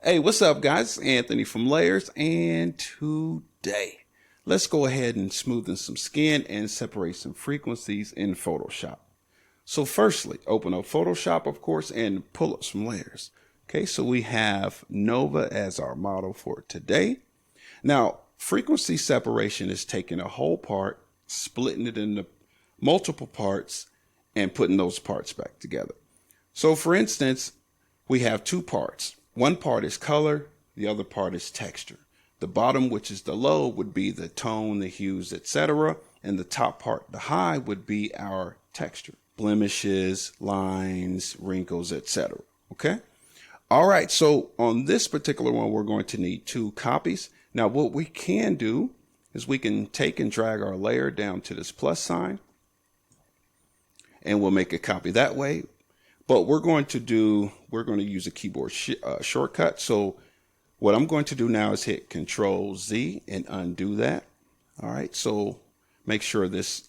Hey, what's up, guys? It's Anthony from Layers, and today let's go ahead and smoothen some skin and separate some frequencies in Photoshop. So firstly, open up Photoshop, of course, and pull up some layers. Okay, so we have Nova as our model for today. Now, frequency separation is taking a whole part, splitting it into multiple parts, and putting those parts back together. So for instance, we have two parts. One part is color, the other part is texture. The bottom, which is the low, would be the tone, the hues, etc. And the top part, the high, would be our texture. Blemishes, lines, wrinkles, etc. Okay? All right, so on this particular one, we're going to need 2 copies. Now, what we can do is we can take and drag our layer down to this plus sign, and we'll make a copy that way. But we're going to use a keyboard shortcut. So what I'm going to do now is hit Control Z and undo that. All right, so make sure this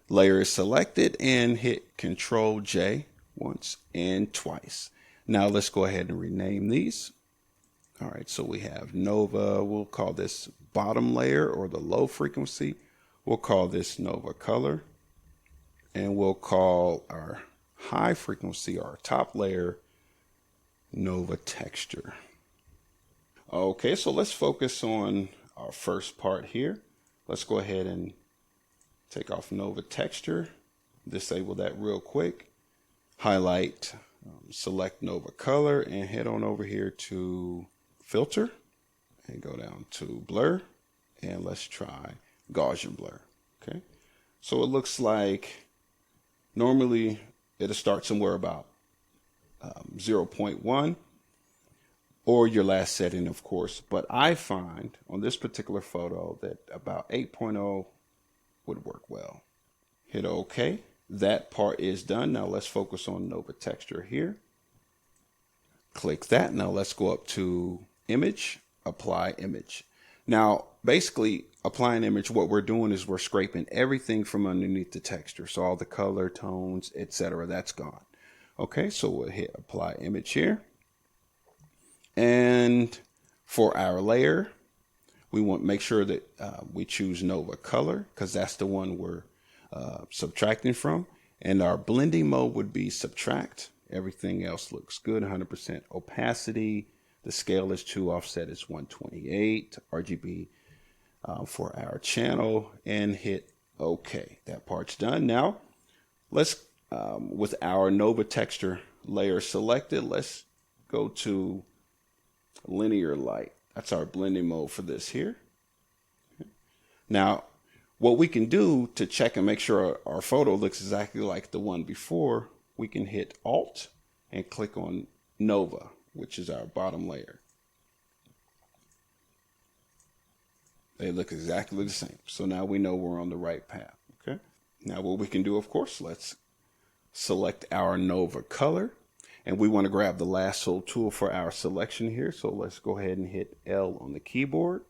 layer is selected and hit Control J once and twice. Now let's go ahead and rename these. All right, so we have Nova. We'll call this bottom layer, or the low frequency. We'll call this Nova color, and we'll call our high frequency, our top layer, Nova texture. Okay, so let's focus on our first part here. Let's go ahead and take off Nova texture, disable that real quick, highlight, select Nova color, and head on over here to filter and go down to blur, and let's try Gaussian blur. Okay, so it looks like normally it'll start somewhere about 0.1 or your last setting, of course. But I find on this particular photo that about 8.0 would work well. Hit OK. That part is done. Now let's focus on Nova texture here. Click that. Now let's go up to Image, Apply Image. Now, basically, applying image, what we're doing is we're scraping everything from underneath the texture. So all the color, tones, etc., that's gone. Okay, so we'll hit Apply Image here. And for our layer, we want to make sure that we choose Nova color, because that's the one we're subtracting from. And our blending mode would be subtract. Everything else looks good. 100% opacity. The scale is 2, offset is 128, RGB for our channel, and hit OK. That part's done. Now, let's, with our Nova texture layer selected, let's go to linear light. That's our blending mode for this here. Okay. Now, what we can do to check and make sure our photo looks exactly like the one before, we can hit Alt and click on Nova, which is our bottom layer. They look exactly the same. So now we know we're on the right path. Okay. Now what we can do, of course, let's select our Nova color, and we want to grab the lasso tool for our selection here. So let's go ahead and hit L on the keyboard.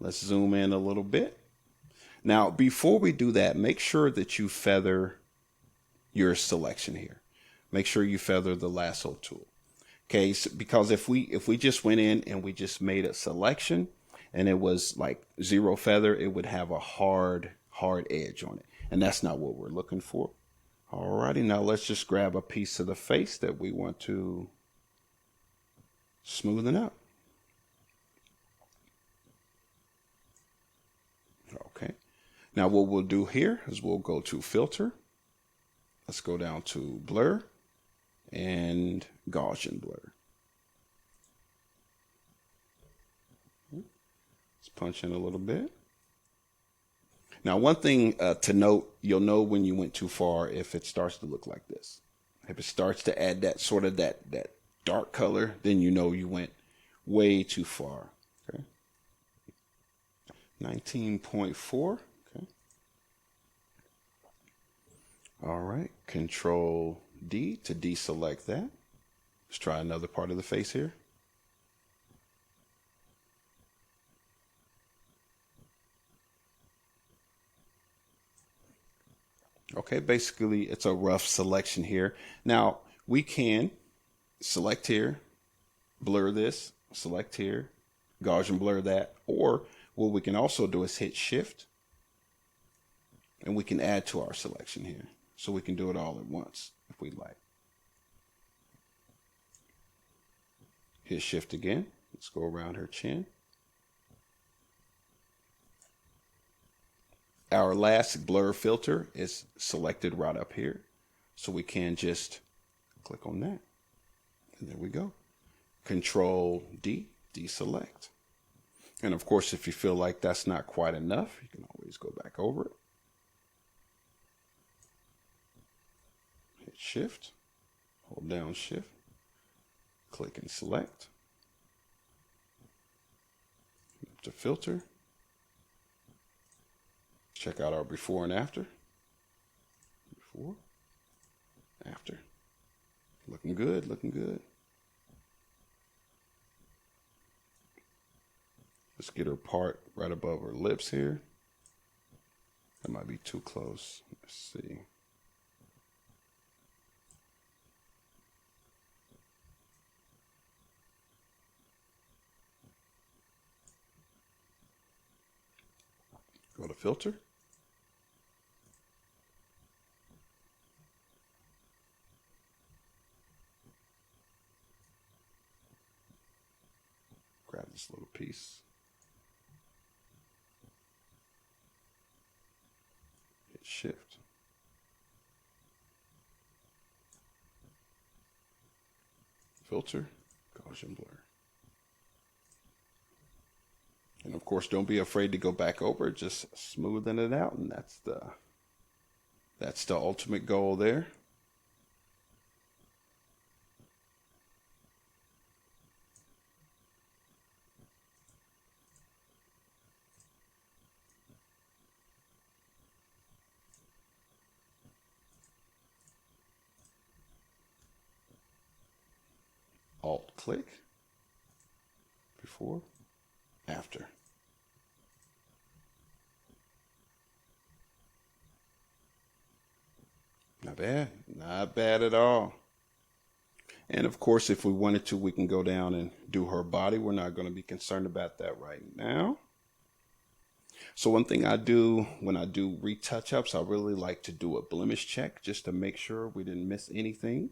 Let's zoom in a little bit. Now, before we do that, make sure that you feather your selection here. Make sure you feather the lasso tool. Okay, so because if we just went in and we just made a selection and it was like 0 feather, it would have a hard edge on it. And that's not what we're looking for. Alrighty, now let's just grab a piece of the face that we want to smoothen out. Okay, now what we'll do here is we'll go to Filter. Let's go down to Blur and Gaussian blur. Let's punch in a little bit. Now, one thing to note, you'll know when you went too far if it starts to look like this. If it starts to add that sort of that dark color, then you know you went way too far. Okay. 19.4. Okay. All right. Control D to deselect that. Let's try another part of the face here. Okay, basically it's a rough selection here. Now we can select here, blur this, select here, Gaussian blur that, or what we can also do is hit Shift, and we can add to our selection here. So we can do it all at once if we like. Hit Shift again. Let's go around her chin. Our last blur filter is selected right up here. So we can just click on that. And there we go. Control D, deselect. And of course, if you feel like that's not quite enough, you can always go back over it. Hit Shift, hold down Shift, click and select. Up to filter. Check out our before and after. Before, after. Looking good, looking good. Let's get her part right above her lips here. That might be too close. Let's see. Go to filter. Grab this little piece. Hit Shift. Filter, Gaussian blur. And of course, don't be afraid to go back over it, just smoothing it out, and that's the ultimate goal there. Alt click, before, after. Not bad, not bad at all. And of course, if we wanted to, we can go down and do her body. We're not going to be concerned about that right now. So one thing I do when I do retouch-ups, I really like to do a blemish check just to make sure we didn't miss anything.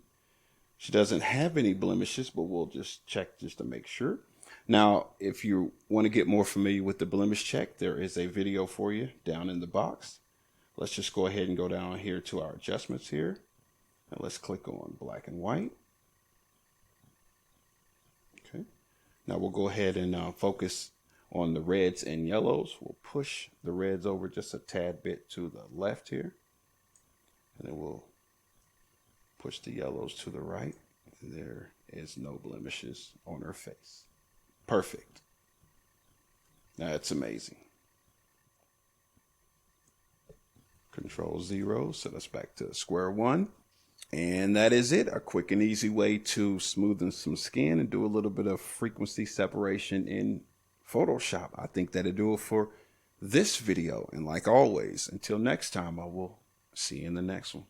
She doesn't have any blemishes, but we'll just check just to make sure. Now, if you want to get more familiar with the blemish check, there is a video for you down in the box. Let's just go ahead and go down here to our adjustments here. And let's click on black and white. Okay. Now we'll go ahead and focus on the reds and yellows. We'll push the reds over just a tad bit to the left here. And then we'll push the yellows to the right. There is no blemishes on her face. Perfect. That's amazing. Control 0, set us back to square one. And that is it. A quick and easy way to smoothen some skin and do a little bit of frequency separation in Photoshop. I think that'll do it for this video. And like always, until next time, I will see you in the next one.